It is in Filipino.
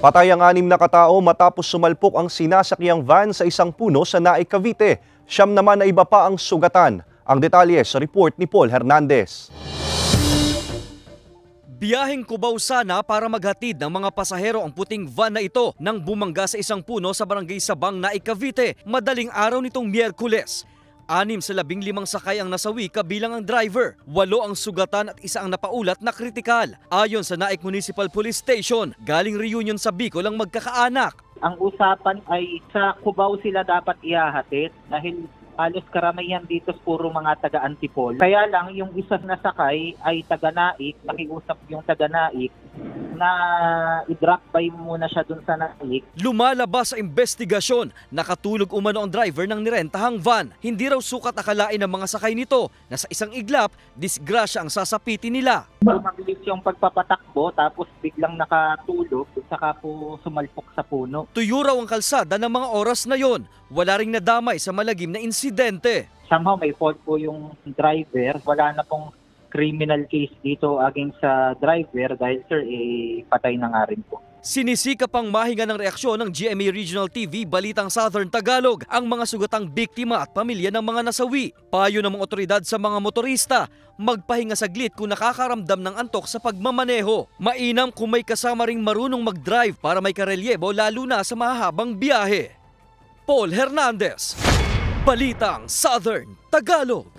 Patay ang 6 na katao matapos sumalpok ang sinasakyang van sa isang puno sa Naik, Cavite. 9 naman na iba pa ang sugatan. Ang detalye sa report ni Paul Hernandez. Biyaheng Cubao sana para maghatid ng mga pasahero ang puting van na ito nang bumangga sa isang puno sa barangay Sabang, Naik, Cavite madaling araw nitong Miyerkules. 6 sa 15 sakay ang nasawi kabilang ang driver. 8 ang sugatan at 1 ang napaulat na kritikal. Ayon sa Naik Municipal Police Station, galing reunion sa Bicol ang magkakaanak. Ang usapan ay sa Cubao sila dapat ihahatid dahil halos karamihan dito puro mga taga-Antipol. Kaya lang yung isa na sakay ay taga-Naik, nakiusap yung taga-Naik na i-drop by muna siya dun sa Naik. Lumalabas sa investigasyon, nakatulog umano ang driver ng nirentahang van. Hindi raw sukat akalain ng mga sakay nito na sa isang iglap, disgrasya ang sasapitin nila. Mabilis yung pagpapatakbo tapos biglang nakatulog saka po sumalpok sa puno. Tuyo raw ang kalsada ng mga oras na yon. Wala ring nadamay sa malagim na insidente. Somehow may fault po yung driver. Wala na pong criminal case dito against sa driver dahil sir, patay na nga rin po. Sinisika pang mahinga ng reaksyon ng GMA Regional TV Balitang Southern Tagalog ang mga sugatang biktima at pamilya ng mga nasawi. Payo ng mga otoridad sa mga motorista, magpahinga saglit kung nakakaramdam ng antok sa pagmamaneho. Mainam kung may kasama ring marunong mag-drive para may karelyebo lalo na sa mahahabang biyahe. Paul Hernandez, Balitang Southern Tagalog.